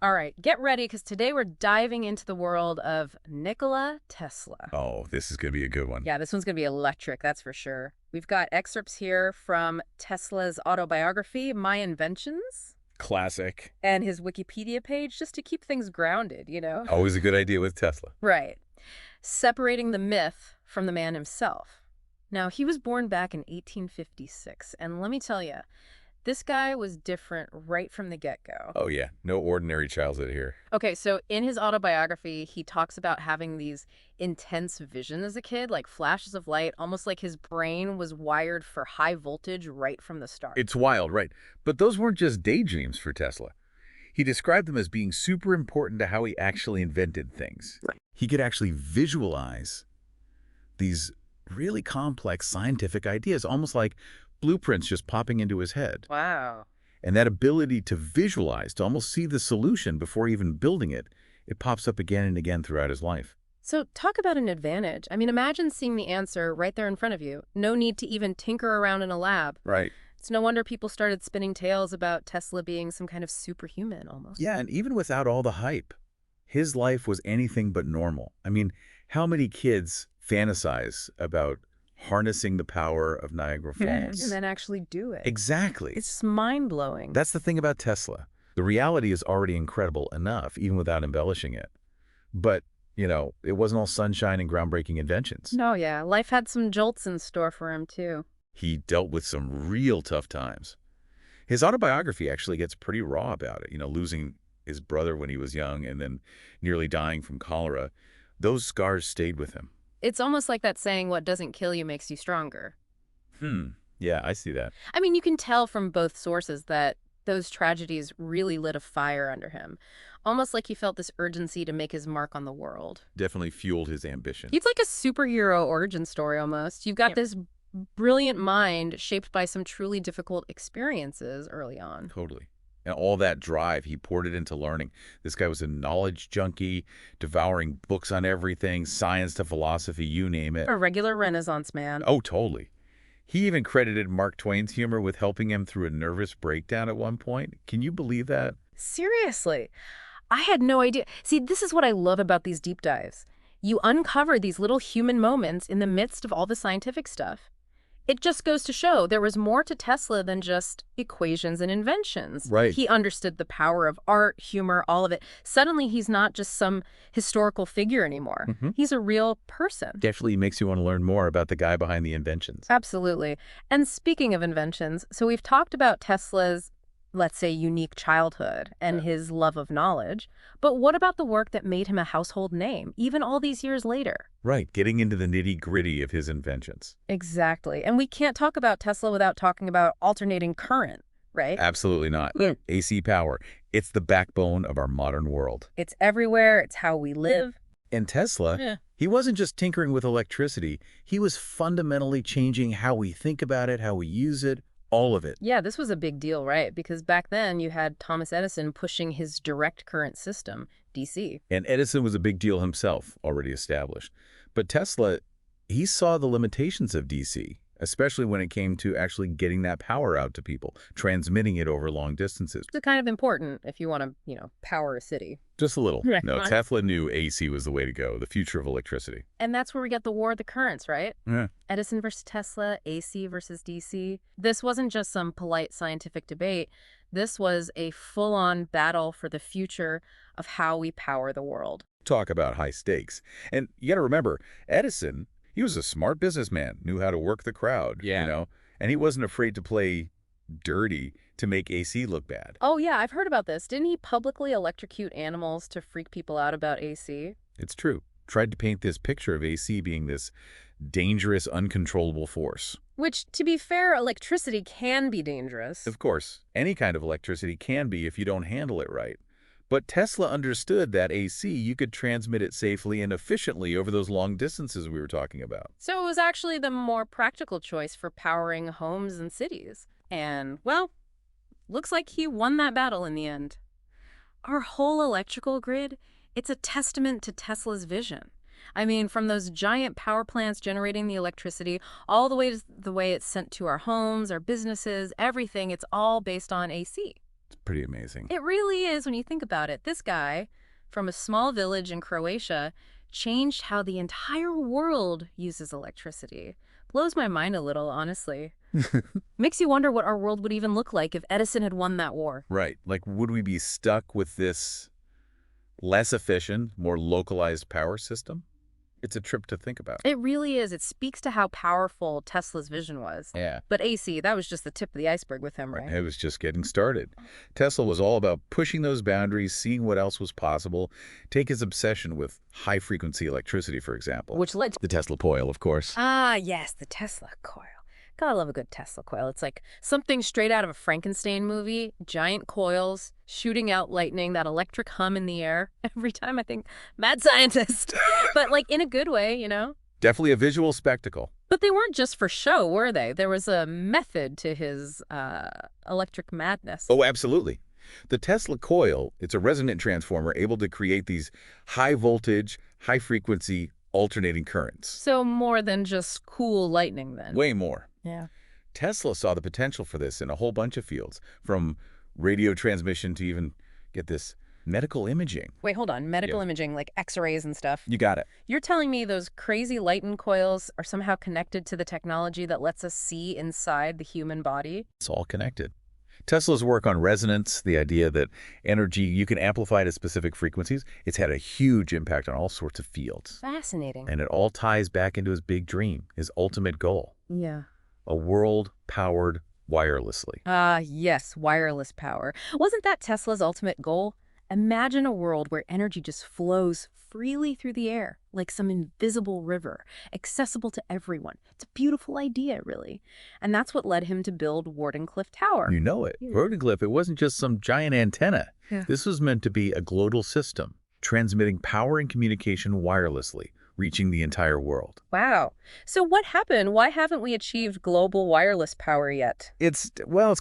All right, get ready because today we're diving into the world of Nikola Tesla. Oh, this is going to be a good one. Yeah, this one's going to be electric, that's for sure. We've got excerpts here from Tesla's autobiography, My Inventions, Classic. and his Wikipedia page just to keep things grounded, you know? Always a good idea with Tesla. Right. Separating the myth from the man himself. Now, he was born back in 1856, and let me tell you, this guy was different right from the get-go. Oh, yeah. No ordinary childhood here. Okay, so in his autobiography, he talks about having these intense visions as a kid, like flashes of light, almost like his brain was wired for high voltage right from the start. It's wild, right? But those weren't just daydreams for Tesla. He described them as being super important to how he actually invented things. Right. He could actually visualize these really complex scientific ideas, almost like blueprints just popping into his head. Wow. And that ability to visualize, to almost see the solution before even building it, it pops up again and again throughout his life. So talk about an advantage. I mean, imagine seeing the answer right there in front of you. No need to even tinker around in a lab. Right. It's no wonder people started spinning tales about Tesla being some kind of superhuman almost. Yeah, and even without all the hype, his life was anything but normal. I mean, how many kids fantasize about harnessing the power of Niagara Falls? And then actually do it. Exactly. It's just mind-blowing. That's the thing about Tesla. The reality is already incredible enough, even without embellishing it. But, it wasn't all sunshine and groundbreaking inventions. No, yeah. Life had some jolts in store for him, too. He dealt with some real tough times. His autobiography actually gets pretty raw about it, losing his brother when he was young and then nearly dying from cholera. Those scars stayed with him. It's almost like that saying, what doesn't kill you makes you stronger. Yeah, I see that. I mean, you can tell from both sources that those tragedies really lit a fire under him. Almost like he felt this urgency to make his mark on the world. Definitely fueled his ambition. It's like a superhero origin story almost. You've got this brilliant mind shaped by some truly difficult experiences early on. Totally. And all that drive, he poured it into learning. This guy was a knowledge junkie, devouring books on everything, science to philosophy, you name it. A regular Renaissance man. Oh, totally. He even credited Mark Twain's humor with helping him through a nervous breakdown at one point. Can you believe that? Seriously. I had no idea. See, this is what I love about these deep dives. You uncover these little human moments in the midst of all the scientific stuff. It just goes to show there was more to Tesla than just equations and inventions. Right. He understood the power of art, humor, all of it. Suddenly, he's not just some historical figure anymore. He's a real person. Definitely makes you want to learn more about the guy behind the inventions. Absolutely. And speaking of inventions, so we've talked about Tesla's, let's say, unique childhood and his love of knowledge. But what about the work that made him a household name, even all these years later? Right, getting into the nitty-gritty of his inventions. Exactly. And we can't talk about Tesla without talking about alternating current, right? Absolutely not. AC power. It's the backbone of our modern world. It's everywhere. It's how we live. And Tesla, he wasn't just tinkering with electricity. He was fundamentally changing how we think about it, how we use it, all of it. Yeah, this was a big deal, right? Because back then you had Thomas Edison pushing his direct current system, DC. And Edison was a big deal himself, already established. But Tesla, he saw the limitations of DC, especially when it came to actually getting that power out to people, transmitting it over long distances. It's kind of important if you want to, power a city. Just a little. Right. No, Tesla knew AC was the way to go, the future of electricity. And that's where we get the war of the currents, right? Yeah. Edison versus Tesla, AC versus DC. This wasn't just some polite scientific debate. This was a full-on battle for the future of how we power the world. Talk about high stakes. And you got to remember, Edison, he was a smart businessman, knew how to work the crowd, and he wasn't afraid to play dirty to make AC look bad. Oh, yeah, I've heard about this. Didn't he publicly electrocute animals to freak people out about AC? It's true. Tried to paint this picture of AC being this dangerous, uncontrollable force. Which, to be fair, electricity can be dangerous. Of course, any kind of electricity can be if you don't handle it right. But Tesla understood that AC, you could transmit it safely and efficiently over those long distances we were talking about. So it was actually the more practical choice for powering homes and cities. And, well, looks like he won that battle in the end. Our whole electrical grid, it's a testament to Tesla's vision. I mean, from those giant power plants generating the electricity, all the way to the way it's sent to our homes, our businesses, everything, it's all based on AC. It's pretty amazing. It really is when you think about it. This guy, from a small village in Croatia, changed how the entire world uses electricity. Blows my mind a little, honestly. Makes you wonder what our world would even look like if Edison had won that war. Right. Like, would we be stuck with this less efficient, more localized power system? It's a trip to think about. It really is. It speaks to how powerful Tesla's vision was. Yeah. But AC, that was just the tip of the iceberg with him, right? It was just getting started. Tesla was all about pushing those boundaries, seeing what else was possible. Take his obsession with high-frequency electricity, for example. Which led to... The Tesla coil, of course. Ah, yes, the Tesla coil. Gotta love a good Tesla coil. It's like something straight out of a Frankenstein movie. Giant coils, shooting out lightning, that electric hum in the air. Every time I think, mad scientist. But like in a good way, you know? Definitely a visual spectacle. But they weren't just for show, were they? There was a method to his electric madness. Oh, absolutely. The Tesla coil, it's a resonant transformer able to create these high-voltage, high-frequency alternating currents. So more than just cool lightning, then. Way more. Yeah. Tesla saw the potential for this in a whole bunch of fields, from radio transmission to even, get this, medical imaging. Wait, hold on. Medical imaging, like X-rays and stuff. You got it. You're telling me those crazy lightning coils are somehow connected to the technology that lets us see inside the human body? It's all connected. Tesla's work on resonance, the idea that energy, you can amplify to specific frequencies, it's had a huge impact on all sorts of fields. Fascinating. And it all ties back into his big dream, his ultimate goal. Yeah. A world powered wirelessly. Yes, wireless power. Wasn't that Tesla's ultimate goal? Imagine a world where energy just flows freely through the air, like some invisible river, accessible to everyone. It's a beautiful idea, really. And that's what led him to build Wardenclyffe Tower. You know it. Yeah. Wardenclyffe, it wasn't just some giant antenna. Yeah. This was meant to be a global system, transmitting power and communication wirelessly, reaching the entire world. Wow. So what happened? Why haven't we achieved global wireless power yet? It's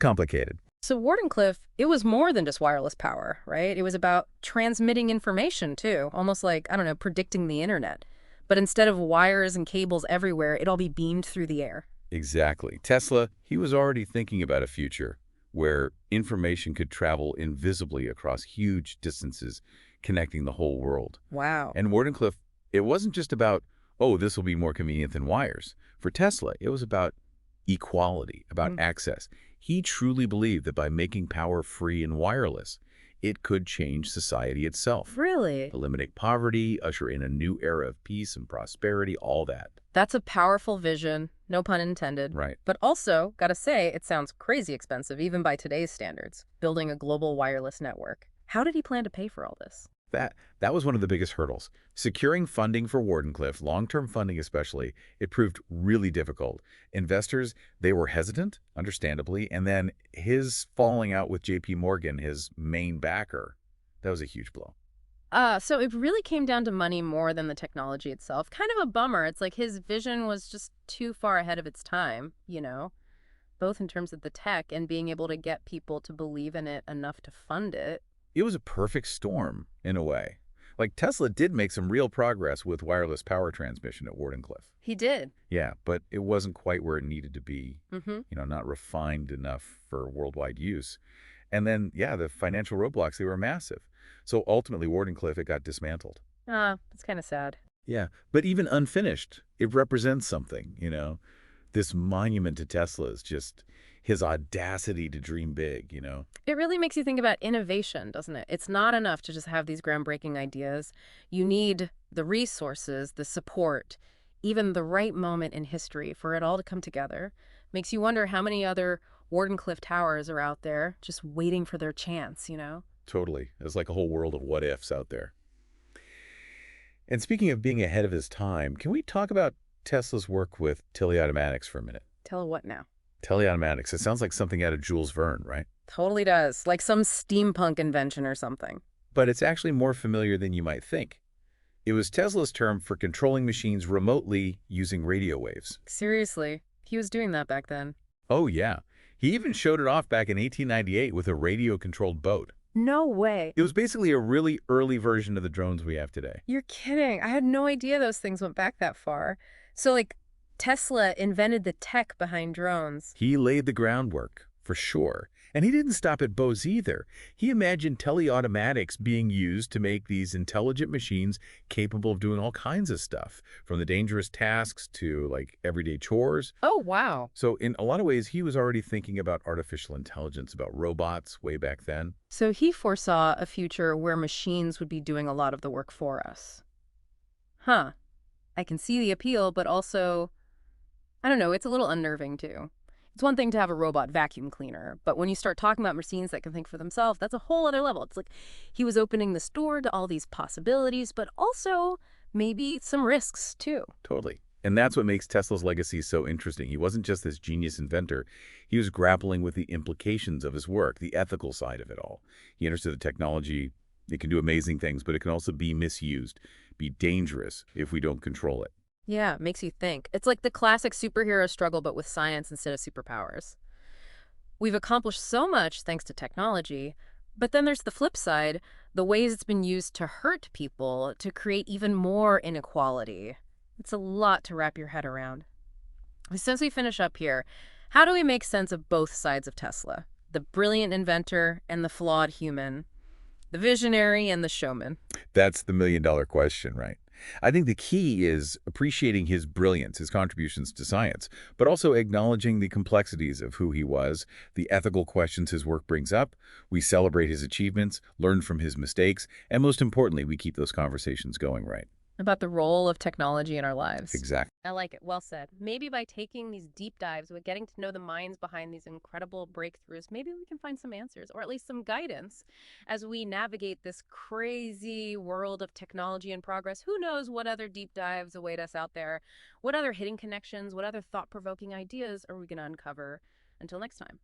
complicated. So Wardenclyffe, it was more than just wireless power, right? It was about transmitting information, too. Almost like, I don't know, predicting the internet. But instead of wires and cables everywhere, it'd all be beamed through the air. Exactly. Tesla, he was already thinking about a future where information could travel invisibly across huge distances, connecting the whole world. Wow. And Wardenclyffe, it wasn't just about, oh, this will be more convenient than wires. For Tesla, it was about equality, about access. He truly believed that by making power free and wireless, it could change society itself. Really? Eliminate poverty, usher in a new era of peace and prosperity, all that. That's a powerful vision, no pun intended. Right. But also, gotta say, it sounds crazy expensive, even by today's standards, building a global wireless network. How did he plan to pay for all this? That was one of the biggest hurdles. Securing funding for Wardenclyffe, long-term funding especially, it proved really difficult. Investors, they were hesitant, understandably, and then his falling out with J.P. Morgan, his main backer, that was a huge blow. So it really came down to money more than the technology itself. Kind of a bummer. It's like his vision was just too far ahead of its time, you know, both in terms of the tech and being able to get people to believe in it enough to fund it. It was a perfect storm, in a way. Like, Tesla did make some real progress with wireless power transmission at Wardenclyffe. He did. Yeah, but it wasn't quite where it needed to be, Mm-hmm. not refined enough for worldwide use. And then, yeah, the financial roadblocks, they were massive. So ultimately, Wardenclyffe, it got dismantled. It's kind of sad. Yeah, but even unfinished, it represents something, This monument to Tesla is just his audacity to dream big, It really makes you think about innovation, doesn't it? It's not enough to just have these groundbreaking ideas. You need the resources, the support, even the right moment in history for it all to come together. Makes you wonder how many other Wardenclyffe Towers are out there just waiting for their chance, Totally. There's like a whole world of what ifs out there. And speaking of being ahead of his time, can we talk about Tesla's work with teleautomatics for a minute? Tell her what now? Teleautomatics, it sounds like something out of Jules Verne, right? Totally does. Like some steampunk invention or something. But it's actually more familiar than you might think. It was Tesla's term for controlling machines remotely using radio waves. Seriously, he was doing that back then. Oh, yeah. He even showed it off back in 1898 with a radio-controlled boat. No way. It was basically a really early version of the drones we have today. You're kidding. I had no idea those things went back that far. So, like, Tesla invented the tech behind drones. He laid the groundwork, for sure. And he didn't stop at Bose either. He imagined teleautomatics being used to make these intelligent machines capable of doing all kinds of stuff, from the dangerous tasks to, like, everyday chores. Oh, wow. So in a lot of ways, he was already thinking about artificial intelligence, about robots way back then. So he foresaw a future where machines would be doing a lot of the work for us. Huh. I can see the appeal, but also, I don't know, it's a little unnerving too. It's one thing to have a robot vacuum cleaner, but when you start talking about machines that can think for themselves, that's a whole other level. It's like he was opening this door to all these possibilities, but also maybe some risks too. Totally. And that's what makes Tesla's legacy so interesting. He wasn't just this genius inventor. He was grappling with the implications of his work, the ethical side of it all. He understood the technology. It can do amazing things, but it can also be misused, be dangerous if we don't control it. Yeah, it makes you think. It's like the classic superhero struggle, but with science instead of superpowers. We've accomplished so much thanks to technology, but then there's the flip side, the ways it's been used to hurt people, to create even more inequality. It's a lot to wrap your head around. Since we finish up here, how do we make sense of both sides of Tesla? The brilliant inventor and the flawed human, the visionary and the showman. That's the million-dollar question, right? I think the key is appreciating his brilliance, his contributions to science, but also acknowledging the complexities of who he was, the ethical questions his work brings up. We celebrate his achievements, learn from his mistakes, and most importantly, we keep those conversations going, right? About the role of technology in our lives. Exactly. I like it. Well said. Maybe by taking these deep dives, with getting to know the minds behind these incredible breakthroughs, maybe we can find some answers or at least some guidance as we navigate this crazy world of technology and progress. Who knows what other deep dives await us out there? What other hidden connections, what other thought-provoking ideas are we going to uncover? Until next time.